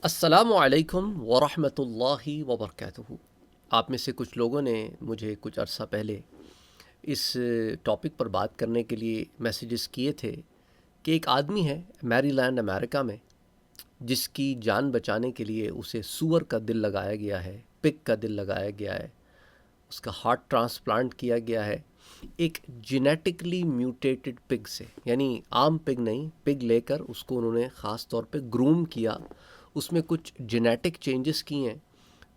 السلام علیکم ورحمۃ اللہ وبرکاتہ۔ آپ میں سے کچھ لوگوں نے مجھے کچھ عرصہ پہلے اس ٹاپک پر بات کرنے کے لیے میسیجز کیے تھے کہ ایک آدمی ہے میری لینڈ امریکہ میں، جس کی جان بچانے کے لیے اسے سور کا دل لگایا گیا ہے، پگ کا دل لگایا گیا ہے، اس کا ہارٹ ٹرانسپلانٹ کیا گیا ہے ایک جینیٹکلی میوٹیٹڈ پگ سے، یعنی عام پگ نہیں، پگ لے کر اس کو انہوں نے خاص طور پہ گروم کیا، اس میں کچھ جینیٹک چینجز کیے ہیں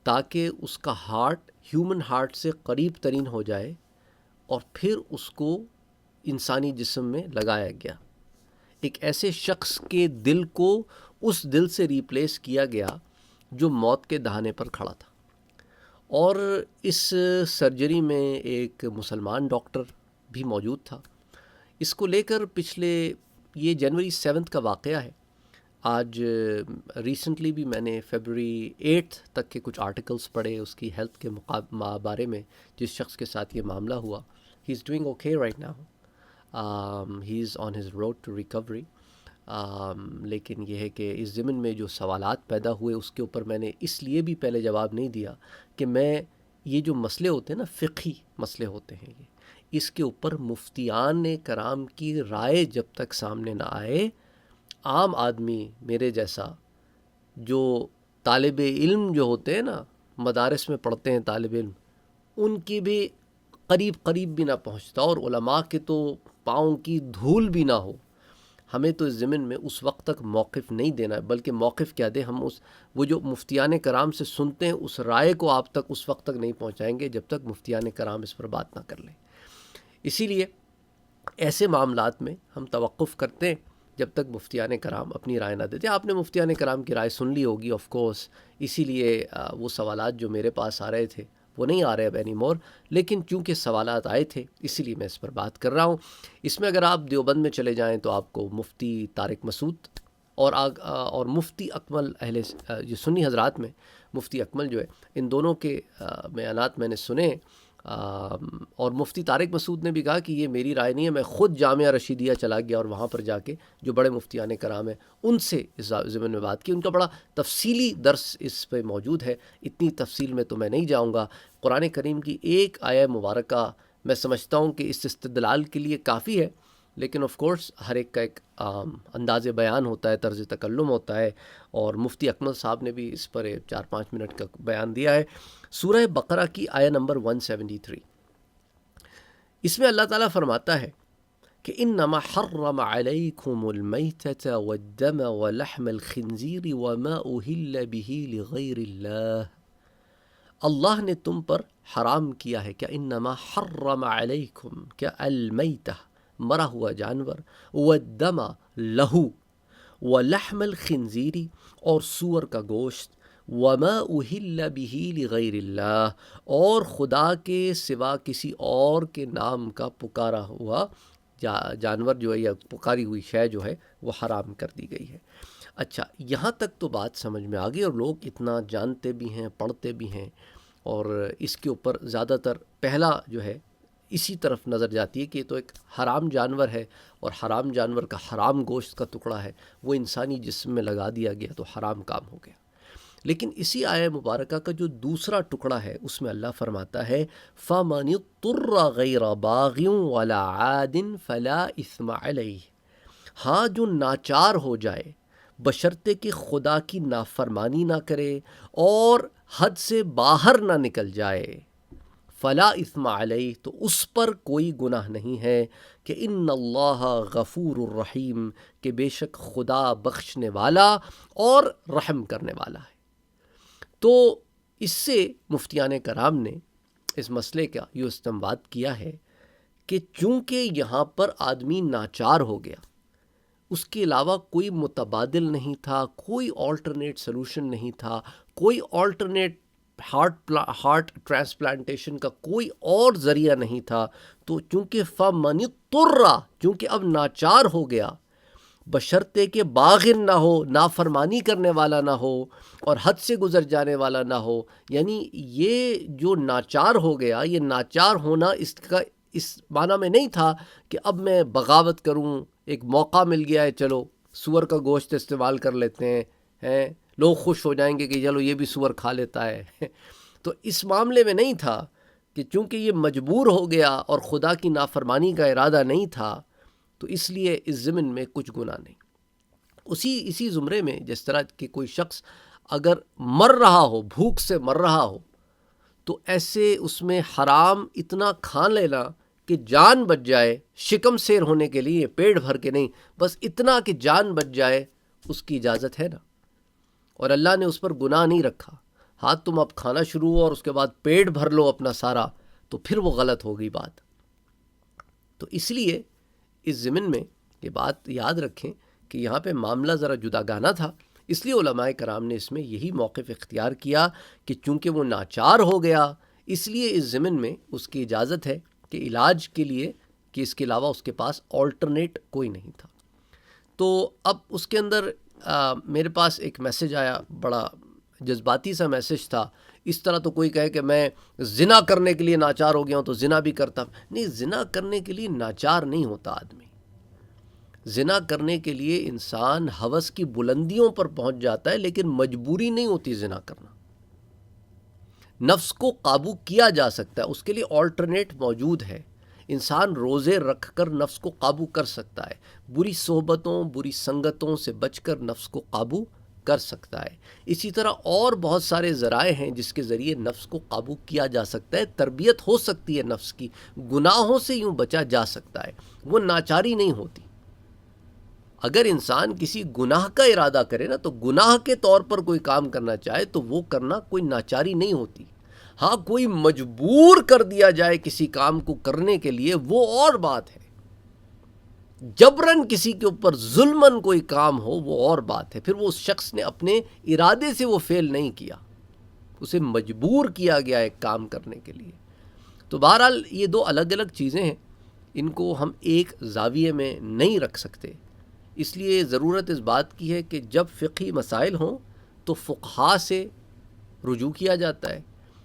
تاکہ اس کا ہارٹ ہیومن ہارٹ سے قریب ترین ہو جائے، اور پھر اس کو انسانی جسم میں لگایا گیا۔ ایک ایسے شخص کے دل کو اس دل سے ریپلیس کیا گیا جو موت کے دہانے پر کھڑا تھا، اور اس سرجری میں ایک مسلمان ڈاکٹر بھی موجود تھا۔ اس کو لے کر یہ جنوری 7 کا واقعہ ہے۔ آج ریسنٹلی بھی میں نے فیبروری 8 تک کے کچھ آرٹیکلز پڑھے اس کی ہیلتھ کے بارے میں، جس شخص کے ساتھ یہ معاملہ ہوا۔ He is doing okay right now, he is on his road to recovery. لیکن یہ ہے کہ اس ضمن میں جو سوالات پیدا ہوئے اس کے اوپر میں نے اس لیے بھی پہلے جواب نہیں دیا کہ یہ جو مسئلے ہوتے ہیں نا، فقہی مسئلے ہوتے ہیں، اس کے اوپر مفتیان کرام کی رائے جب تک سامنے نہ آئے، عام آدمی میرے جیسا جو طالب علم جو ہوتے ہیں نا، مدارس میں پڑھتے ہیں طالب علم، ان کی بھی قریب بھی نہ پہنچتا، اور علماء کے تو پاؤں کی دھول بھی نہ ہو۔ ہمیں تو اس ضمن میں اس وقت تک موقف نہیں دینا ہے، بلکہ موقف کیا دیں، ہم وہ جو مفتیان کرام سے سنتے ہیں اس رائے کو آپ تک اس وقت تک نہیں پہنچائیں گے جب تک مفتیان کرام اس پر بات نہ کر لیں۔ اسی لیے ایسے معاملات میں ہم توقف کرتے ہیں جب تک مفتیان کرام اپنی رائے نہ دیتے۔ آپ نے مفتیان کرام کی رائے سن لی ہوگی آف کورس، اسی لیے وہ سوالات جو میرے پاس آ رہے تھے وہ نہیں آ رہے اب اینی مور، لیکن چونکہ سوالات آئے تھے اسی لیے میں اس پر بات کر رہا ہوں۔ اس میں اگر آپ دیوبند میں چلے جائیں تو آپ کو مفتی طارق مسعود اور مفتی اکمل یہ سنی حضرات میں مفتی اکمل جو ہے، ان دونوں کے بیانات میں نے سنے، اور مفتی طارق مسعود نے بھی کہا کہ یہ میری رائے نہیں ہے، میں خود جامعہ رشیدیہ چلا گیا اور وہاں پر جا کے جو بڑے مفتیان کرام ہیں ان سے اس ضمن میں بات کی۔ ان کا بڑا تفصیلی درس اس پہ موجود ہے، اتنی تفصیل میں تو میں نہیں جاؤں گا۔ قرآن کریم کی ایک آیہ مبارکہ میں سمجھتا ہوں کہ اس استدلال کے لیے کافی ہے، لیکن آف کورس ہر ایک کا ایک انداز بیان ہوتا ہے، طرز تکلم ہوتا ہے، اور مفتی اکمل صاحب نے بھی اس پر 4-5 منٹ کا بیان دیا ہے۔ سورہ بقرہ کی آیہ نمبر 173، اس میں اللہ تعالیٰ فرماتا ہے کہ انما حرم علیکم المیتۃ والدم ولحم الخنزیر وما اہل بہ لغیر اللہ۔ اللہ نے تم پر حرام کیا ہے، کیا انما حرم علیکم، کیا المیتہ مرا ہوا جانور، والدم لہو، ولحم الخنزیر اور سور کا گوشت، وما اہل بہ لغیر اللہ اور خدا کے سوا کسی اور کے نام کا پکارا ہوا جانور جو ہے یا پکاری ہوئی شے جو ہے وہ حرام کر دی گئی ہے۔ اچھا، یہاں تک تو بات سمجھ میں آ گئی، اور لوگ اتنا جانتے بھی ہیں، پڑھتے بھی ہیں، اور اس کے اوپر زیادہ تر پہلا جو ہے اسی طرف نظر جاتی ہے کہ یہ تو ایک حرام جانور ہے، اور حرام جانور کا حرام گوشت کا ٹکڑا ہے، وہ انسانی جسم میں لگا دیا گیا تو حرام کام ہو گیا۔ لیکن اسی آیہ مبارکہ کا جو دوسرا ٹکڑا ہے اس میں اللہ فرماتا ہے فَمَنِ اضْطُرَّ غَيْرَ بَاغٍ وَلَا عَادٍ فَلَا إِثْمَ عَلَيْهِ، ہاں جو ناچار ہو جائے بشرطے کہ خدا کی نافرمانی نہ کرے اور حد سے باہر نہ نکل جائے، فلا اثم علیہ، تو اس پر کوئی گناہ نہیں ہے، کہ ان اللہ غفور الرحیم، کہ بے شک خدا بخشنے والا اور رحم کرنے والا ہے۔ تو اس سے مفتیان کرام نے اس مسئلے کا یہ استنباط کیا ہے کہ چونکہ یہاں پر آدمی ناچار ہو گیا، اس کے علاوہ کوئی متبادل نہیں تھا، کوئی آلٹرنیٹ سلوشن نہیں تھا، کوئی آلٹرنیٹ ہارٹ ٹرانسپلانٹیشن کا کوئی اور ذریعہ نہیں تھا، تو چونکہ فَمَنِ اضْطُرَّ، چونکہ اب ناچار ہو گیا، بشرطے کہ باغن نہ ہو، نافرمانی کرنے والا نہ ہو اور حد سے گزر جانے والا نہ ہو، یعنی یہ جو ناچار ہو گیا، یہ ناچار ہونا اس معنی میں نہیں تھا کہ اب میں بغاوت کروں، ایک موقع مل گیا ہے چلو سور کا گوشت استعمال کر لیتے ہیں، لوگ خوش ہو جائیں گے کہ چلو یہ بھی سور کھا لیتا ہے تو اس معاملے میں نہیں تھا کہ چونکہ یہ مجبور ہو گیا اور خدا کی نافرمانی کا ارادہ نہیں تھا تو اس لیے اس ضمن میں کچھ گناہ نہیں۔ اسی زمرے میں جس طرح کہ کوئی شخص اگر مر رہا ہو، بھوک سے مر رہا ہو، تو ایسے اس میں حرام اتنا کھا لینا کہ جان بچ جائے، شکم سیر ہونے کے لیے، پیٹ بھر کے نہیں، بس اتنا کہ جان بچ جائے، اس کی اجازت ہے نا۔ اور اللہ نے اس پر گناہ نہیں رکھا۔ ہاں تم اب کھانا شروع ہو اور اس کے بعد پیٹ بھر لو اپنا سارا، تو پھر وہ غلط ہوگی بات۔ تو اس لیے اس ضمن میں یہ بات یاد رکھیں کہ یہاں پہ معاملہ ذرا جداگانہ تھا، اس لیے علماء کرام نے اس میں یہی موقف اختیار کیا کہ چونکہ وہ ناچار ہو گیا، اس لیے اس ضمن میں اس کی اجازت ہے کہ علاج کے لیے، کہ اس کے علاوہ اس کے پاس آلٹرنیٹ کوئی نہیں تھا۔ تو اب اس کے اندر میرے پاس ایک میسج آیا، بڑا جذباتی سا میسج تھا۔ اس طرح تو کوئی کہے کہ میں زنا کرنے کے لیے ناچار ہو گیا ہوں تو زنا بھی کرتا، نہیں، زنا کرنے کے لیے ناچار نہیں ہوتا آدمی۔ زنا کرنے کے لیے انسان ہوس کی بلندیوں پر پہنچ جاتا ہے، لیکن مجبوری نہیں ہوتی زنا کرنا۔ نفس کو قابو کیا جا سکتا ہے، اس کے لیے آلٹرنیٹ موجود ہے۔ انسان روزے رکھ کر نفس کو قابو کر سکتا ہے، بری صحبتوں، بری سنگتوں سے بچ کر نفس کو قابو کر سکتا ہے۔ اسی طرح اور بہت سارے ذرائع ہیں جس کے ذریعے نفس کو قابو کیا جا سکتا ہے، تربیت ہو سکتی ہے نفس کی، گناہوں سے یوں بچا جا سکتا ہے، وہ ناچاری نہیں ہوتی۔ اگر انسان کسی گناہ کا ارادہ کرے نا، تو گناہ کے طور پر کوئی کام کرنا چاہے تو وہ کرنا کوئی ناچاری نہیں ہوتی۔ ہاں کوئی مجبور کر دیا جائے کسی کام کو کرنے کے لیے، وہ اور بات ہے۔ جبراً کسی کے اوپر ظلماً کوئی کام ہو، وہ اور بات ہے، پھر وہ اس شخص نے اپنے ارادے سے وہ فعل نہیں کیا، اسے مجبور کیا گیا ایک کام کرنے کے لیے۔ تو بہرحال یہ دو الگ الگ چیزیں ہیں، ان کو ہم ایک زاویے میں نہیں رکھ سکتے۔ اس لیے ضرورت اس بات کی ہے کہ جب فقہی مسائل ہوں تو فقہا سے رجوع کیا جاتا ہے،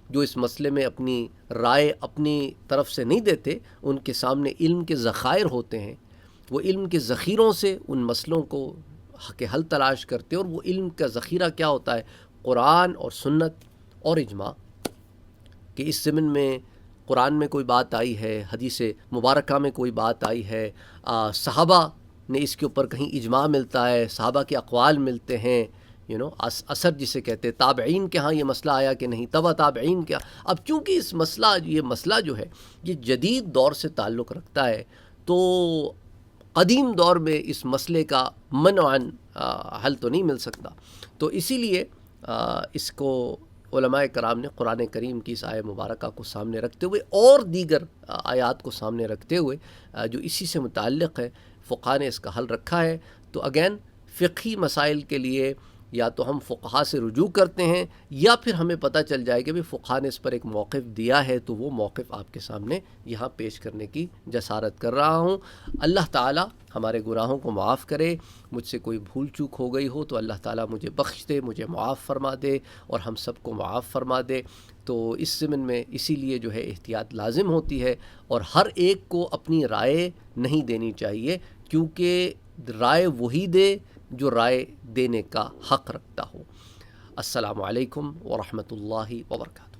جو اس مسئلے میں اپنی رائے اپنی طرف سے نہیں دیتے، ان کے سامنے علم کے ذخائر ہوتے ہیں، وہ علم کے ذخیروں سے ان مسئلوں کو کے حل تلاش کرتے ہیں۔ اور وہ علم کا ذخیرہ کیا ہوتا ہے؟ قرآن اور سنت اور اجماع، کہ اس ضمن میں قرآن میں کوئی بات آئی ہے، حدیث مبارکہ میں کوئی بات آئی ہے، صحابہ نے اس کے اوپر کہیں اجماع ملتا ہے، صحابہ کے اقوال ملتے ہیں، اثر جسے کہتے ہیں، تابعین کے ہاں یہ مسئلہ آیا کہ نہیں، تبع تابعین کے ہاں۔ اب چونکہ یہ مسئلہ جو ہے یہ جدید دور سے تعلق رکھتا ہے، تو قدیم دور میں اس مسئلے کا منعاً حل تو نہیں مل سکتا۔ تو اسی لیے اس کو علماء کرام نے قرآن کریم کی اس آیہ مبارکہ کو سامنے رکھتے ہوئے اور دیگر آیات کو سامنے رکھتے ہوئے جو اسی سے متعلق ہے، فقہا نے اس کا حل رکھا ہے۔ تو اگین فقہی مسائل کے لیے یا تو ہم فقہا سے رجوع کرتے ہیں، یا پھر ہمیں پتہ چل جائے کہ بھی فقہا نے اس پر ایک موقف دیا ہے، تو وہ موقف آپ کے سامنے یہاں پیش کرنے کی جسارت کر رہا ہوں۔ اللہ تعالیٰ ہمارے گناہوں کو معاف کرے، مجھ سے کوئی بھول چوک ہو گئی ہو تو اللہ تعالیٰ مجھے بخش دے، مجھے معاف فرما دے اور ہم سب کو معاف فرما دے۔ تو اس ضمن میں اسی لیے جو ہے احتیاط لازم ہوتی ہے، اور ہر ایک کو اپنی رائے نہیں دینی چاہیے، کیونکہ رائے وہی دے جو رائے دینے کا حق رکھتا ہو۔ السلام علیکم ورحمۃ اللہ وبرکاتہ۔